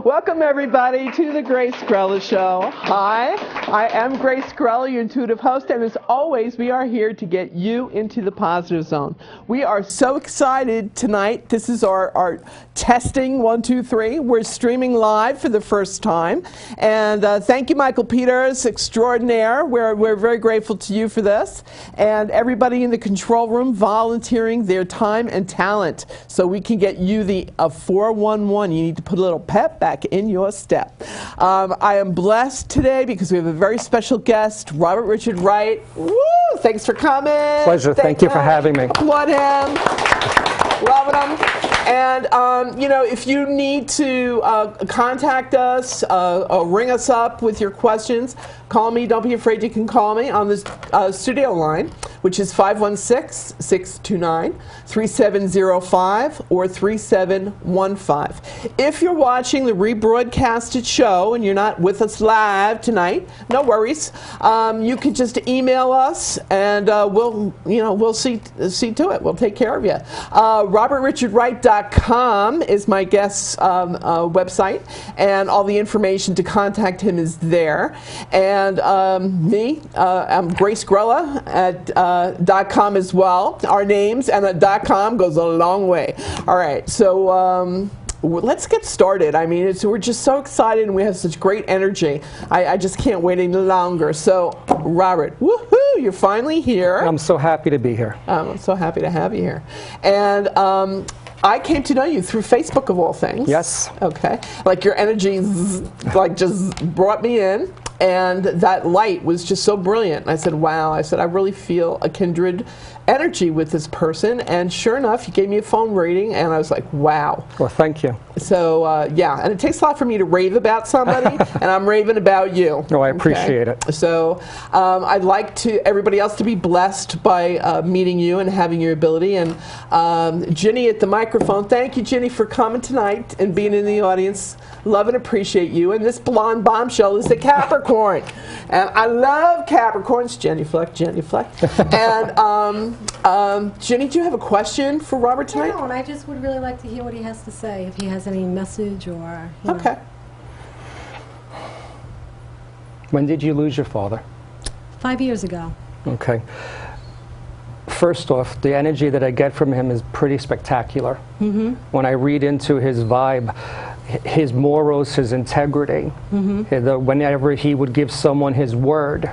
Welcome, everybody, to the Grace Grella Show. Hi, I am Grace Grella, your intuitive host, and as always, we are here to get you into the positive zone. We are so excited tonight. This is our testing 1, 2, 3. We're streaming live for the first time, and thank you, Michael Peters, extraordinaire. We're very grateful to you for this, and everybody in the control room volunteering their time and talent so we can get you the 411. You need to put a little pep back in your step. I am blessed today because we have a very special guest, Robert Richard Wright. Woo! Thanks for coming. Pleasure. Thank you for having me. Applaud him. Loving him. And, you know, if you need to contact us or ring us up with your questions, call me. Don't be afraid. You can call me on the studio line, which is 516-629-3705 or 3715. If you're watching the rebroadcasted show and you're not with us live tonight, no worries. You can just email us and we'll see to it. We'll take care of you. RobertRichardWright.com is my guest's website, and all the information to contact him is there. And I'm Grace Grella at .com as well. Our names and the .com goes a long way. All right, so let's get started. I mean, we're just so excited and we have such great energy. I just can't wait any longer. So, Robert, woohoo! You're finally here. I'm so happy to be here. I'm so happy to have you here. And I came to know you through Facebook, of all things. Yes. Okay. Like your energy, like just brought me in. And that light was just so brilliant. I said, wow. I said, I really feel a kindred energy with this person. And sure enough, you gave me a phone reading, and I was like, wow. Well, thank you. So, yeah. And it takes a lot for me to rave about somebody, and I'm raving about you. No, I appreciate it. So, I'd like everybody else to be blessed by meeting you and having your ability. And Ginny at the microphone, thank you, Ginny, for coming tonight and being in the audience. Love and appreciate you. And this blonde bombshell is the Capricorn. And I love Capricorns. Jenny Fleck. And Jenny, do you have a question for Robert tonight? No, and I just would really like to hear what he has to say, if he has any message or, you Okay. know. When did you lose your father? 5 years ago. Okay. First off, the energy that I get from him is pretty spectacular. Mm-hmm. When I read into his vibe, his morals, his integrity, whenever he would give someone his word,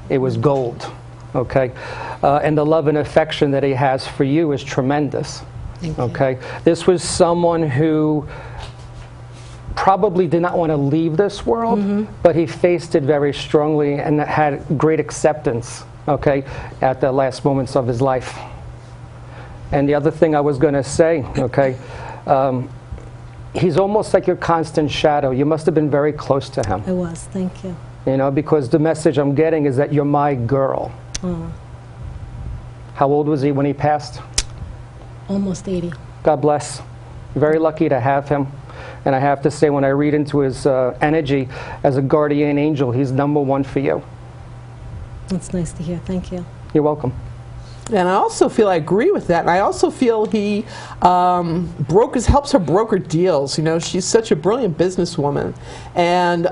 it was gold. Okay? And the love and affection that he has for you is tremendous. Okay? This was someone who probably did not want to leave this world, but he faced it very strongly and had great acceptance, okay, at the last moments of his life. And the other thing I was going to say, okay, he's almost like your constant shadow. You must have been very close to him. I was, thank you. You know, because the message I'm getting is that you're my girl. Oh. How old was he when he passed? Almost 80. God bless. Very lucky to have him. And I have to say, when I read into his energy as a guardian angel, he's #1 for you. That's nice to hear. Thank you. You're welcome. And I also feel I agree with that. And I also feel he helps her broker deals. You know, she's such a brilliant businesswoman and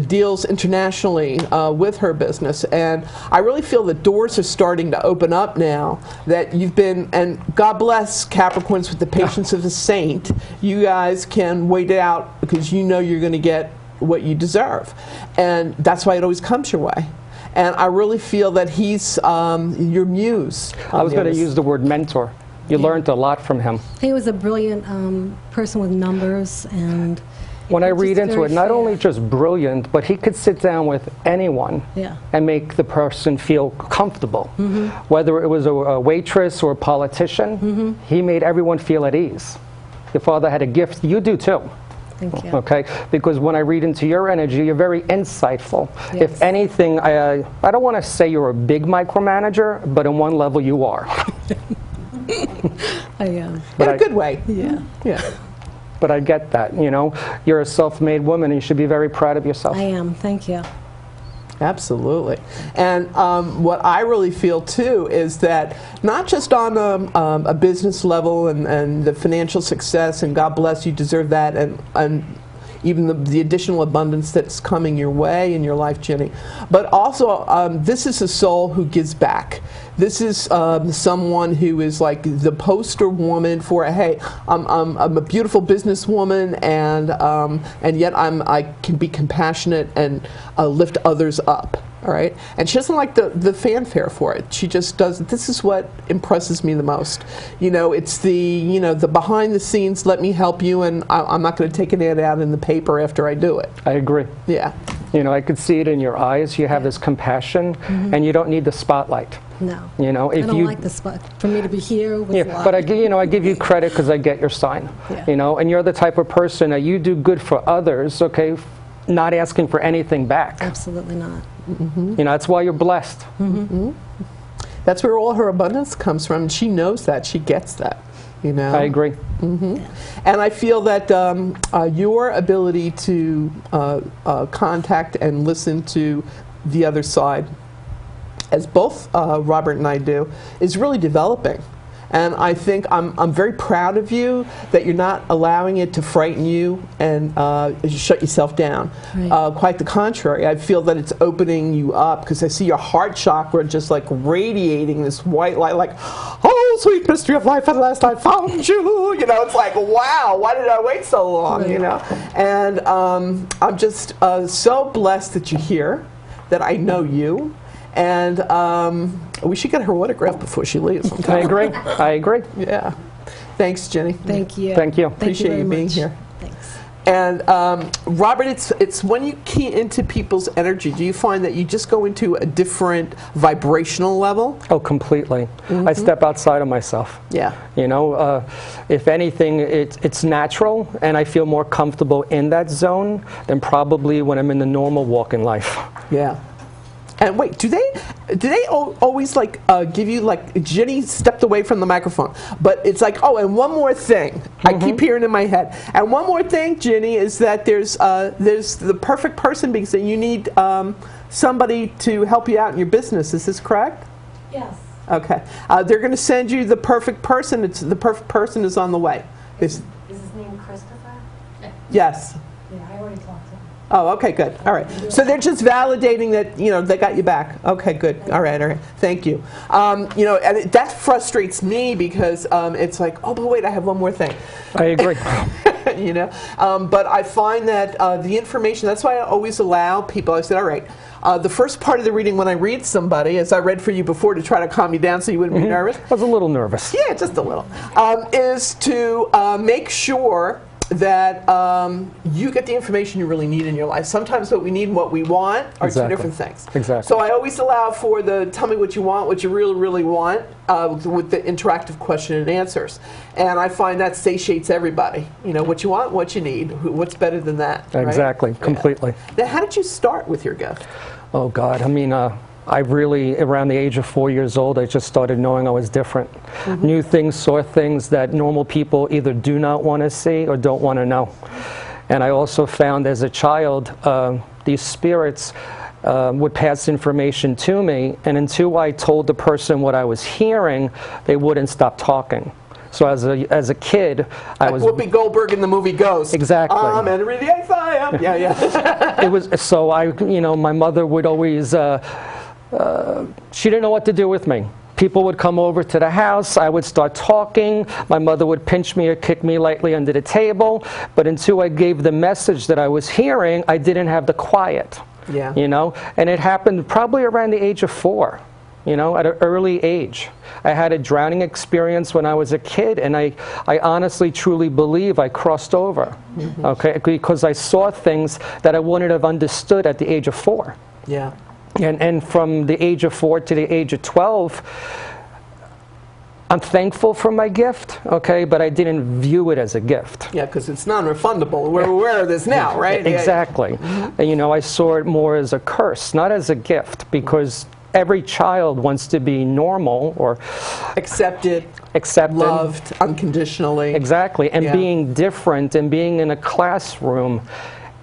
deals internationally with her business. And I really feel that doors are starting to open up now that you've been, and God bless Capricorns with the patience of a saint. You guys can wait it out because you know you're going to get what you deserve. And that's why it always comes your way. And I really feel that he's your muse. I was going to use the word mentor. You learned a lot from him. He was a brilliant person with numbers, and when I read into it, not only just brilliant, but he could sit down with anyone and make the person feel comfortable. Whether it was a waitress or a politician, he made everyone feel at ease. Your father had a gift. You do too. Thank you. Okay, because when I read into your energy, you're very insightful. Yes. If anything, I don't want to say you're a big micromanager, but in one level you are. I am. In a good way. Yeah. Yeah. But I get that, you know. You're a self-made woman and you should be very proud of yourself. I am. Thank you. Absolutely. And what I really feel too is that not just on a business level and the financial success, and God bless you, deserve that, and even the additional abundance that's coming your way in your life, Jenny, but also this is a soul who gives back. This is someone who is like the poster woman for, hey, I'm a beautiful businesswoman, and yet I can be compassionate and lift others up. All right, and she doesn't like the fanfare for it. She just does. This is what impresses me the most. You know, it's the the behind the scenes. Let me help you, and I'm not going to take an ad out in the paper after I do it. I agree. Yeah. You know, I could see it in your eyes. You have this compassion, and you don't need the spotlight. No. You know, if I don't you like the spot for me to be here with yeah, but I give you credit because I get your sign. Yeah. You know, and you're the type of person that you do good for others. Okay, not asking for anything back. Absolutely not. You know, that's why you're blessed. That's where all her abundance comes from. She knows that. She gets that. You know. I agree. Yeah. And I feel that your ability to contact and listen to the other side, as both Robert and I do, is really developing. And I think I'm very proud of you that you're not allowing it to frighten you and shut yourself down. Right. Quite the contrary. I feel that it's opening you up, because I see your heart chakra just like radiating this white light, like, oh, sweet mystery of life, at last I found you. You know, it's like, wow, why did I wait so long? Right. You know, and I'm just so blessed that you're here, that I know you. And we should get her autograph before she leaves. I agree. I agree. Yeah. Thanks, Jenny. Thank you. Thank you. Appreciate you being here. Thanks. And Robert, it's when you key into people's energy, do you find that you just go into a different vibrational level? Oh, completely. I step outside of myself. Yeah. You know, if anything, it's natural, and I feel more comfortable in that zone than probably when I'm in the normal walk in life. Yeah. And wait, do they always like give you, like, Jenny stepped away from the microphone, but it's like, oh, and one more thing, I keep hearing in my head, and one more thing, Jenny, is that there's the perfect person, because you need somebody to help you out in your business. Is this correct? Yes. Okay. They're going to send you the perfect person. The perfect person is on the way. Is his name Christopher? Yes. Yeah, I already talked to him. Oh, okay, good. All right. So they're just validating that, they got you back. Okay, good. All right. Thank you. And that frustrates me, because it's like, oh, but wait, I have one more thing. I agree. But I find that the information, that's why I always allow people, I said, all right, the first part of the reading when I read somebody, as I read for you before to try to calm you down so you wouldn't be nervous. I was a little nervous. Yeah, just a little. Is to make sure that you get the information you really need in your life. Sometimes what we need and what we want are two different things. Exactly. So I always allow for the tell me what you want, what you really, really want, with the interactive question and answers. And I find that satiates everybody. You know, what you want, what you need. What's better than that? Exactly, right? completely. Now, how did you start with your gift? Oh, God. I mean, I really, around the age of 4 years old, I just started knowing I was different. Knew things, saw things that normal people either do not want to see or don't want to know. And I also found as a child, these spirits would pass information to me, and until I told the person what I was hearing, they wouldn't stop talking. So as a kid, I was Whoopi Goldberg in the movie Ghost. Exactly. I'm Henry the Eighth, I am. Yeah. It was so my mother would always. She didn't know what to do with me. People would come over to the house, I would start talking, my mother would pinch me or kick me lightly under the table, but until I gave the message that I was hearing, I didn't have the quiet. Yeah. And it happened probably around the age of 4, at an early age. I had a drowning experience when I was a kid, and I honestly, truly believe I crossed over, okay, because I saw things that I wouldn't have understood at the age of 4. Yeah. And from the age of 4 to the age of 12, I'm thankful for my gift, okay, but I didn't view it as a gift. Yeah, because it's non-refundable. We're aware of this now, right? Exactly. And, I saw it more as a curse, not as a gift, because every child wants to be normal or accepted, loved unconditionally. Exactly. And being different and being in a classroom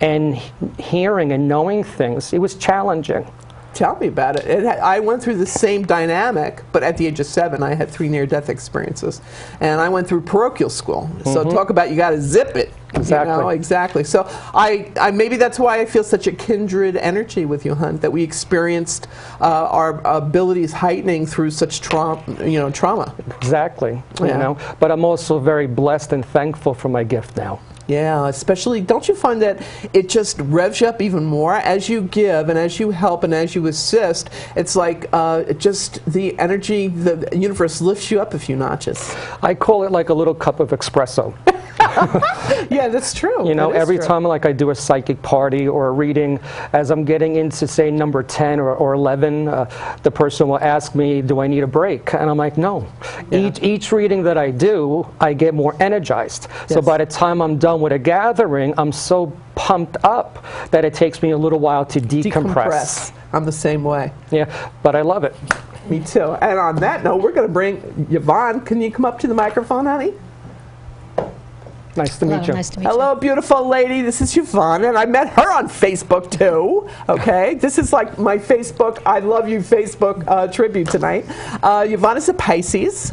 and hearing and knowing things, it was challenging. Tell me about it. I went through the same dynamic, but at the age of 7, I had 3 near-death experiences. And I went through parochial school. So talk about you got to zip it. Exactly. You know, exactly. So I maybe that's why I feel such a kindred energy with you, hon, that we experienced our abilities heightening through such trauma. Exactly. Yeah. You know, but I'm also very blessed and thankful for my gift now. Yeah, especially, don't you find that it just revs you up even more as you give and as you help and as you assist? It's like just the energy, the universe lifts you up a few notches. I call it like a little cup of espresso. Yeah, that's true. You know, every true. time like I do a psychic party or a reading, as I'm getting into, say, number 10 or 11, the person will ask me, do I need a break? And I'm like, no. Yeah. Each reading that I do, I get more energized. Yes. So by the time I'm done with a gathering, I'm so pumped up that it takes me a little while to decompress. I'm the same way. Yeah, but I love it. Me too. And on that note, we're going to bring Yvonne. Can you come up to the microphone, honey? Nice to meet you. Nice to meet you. Hello, beautiful lady. This is Yvonne, and I met her on Facebook, too. Okay? This is like my Facebook, I love you Facebook tribute tonight. Yvonne is a Pisces,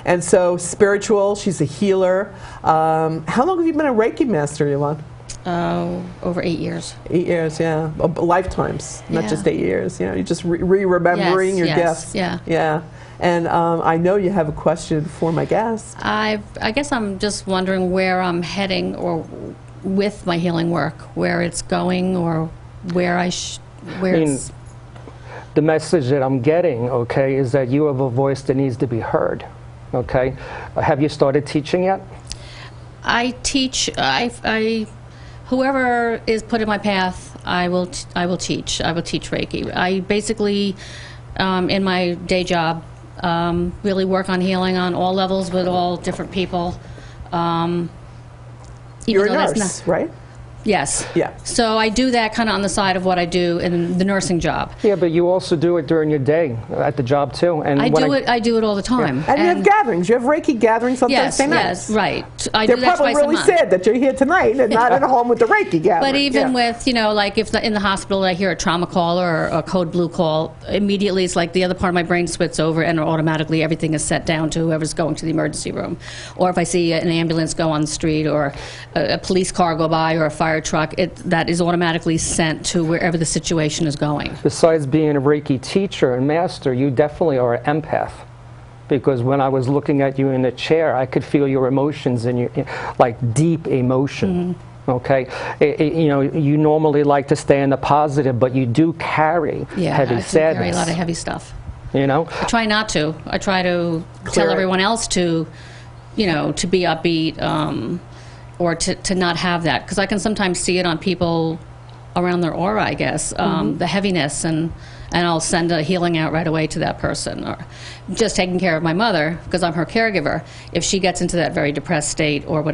and so spiritual. She's a healer. How long have you been a Reiki master, Yvonne? Over 8 years. 8 years, yeah. Lifetimes, not Yeah. just 8 years. You know, you're just remembering your yes, gifts. yeah. Yeah. And I know you have a question for my guest. I guess I'm just wondering where I'm heading, or with my healing work, where it's going, or where it's. The message that I'm getting, okay, is that you have a voice that needs to be heard, okay? Have you started teaching yet? I teach. Whoever is put in my path, I will teach. I will teach Reiki. I basically, in my day job, really work on healing on all levels with all different people. You're a nurse, right? Yes. Yeah. So I do that kind of on the side of what I do in the nursing job. Yeah, but you also do it during your day at the job too. And I do it all the time. And you have gatherings. You have Reiki gatherings on Thursday nights. Yes, right. I They're do that probably twice a really month. sad that you're here tonight and not at home with the Reiki gathering. But even with, like if in the hospital I hear a trauma call or a code blue call, immediately it's like the other part of my brain switches over and automatically everything is set down to whoever's going to the emergency room. Or if I see an ambulance go on the street or a police car go by or a fire truck, that is automatically sent to wherever the situation is going. Besides being a Reiki teacher and master, you definitely are an empath. Because when I was looking at you in the chair, I could feel your emotions and your, like deep emotion. Mm-hmm. Okay, you normally like to stay in the positive, but you do carry heavy sadness. I carry a lot of heavy stuff. You know, I try not to. I try to tell everyone else to, to be upbeat. Or to not have that, because I can sometimes see it on people around their aura, I guess, the heaviness, and I'll send a healing out right away to that person. Or just taking care of my mother, because I'm her caregiver, if she gets into that very depressed state or whatever.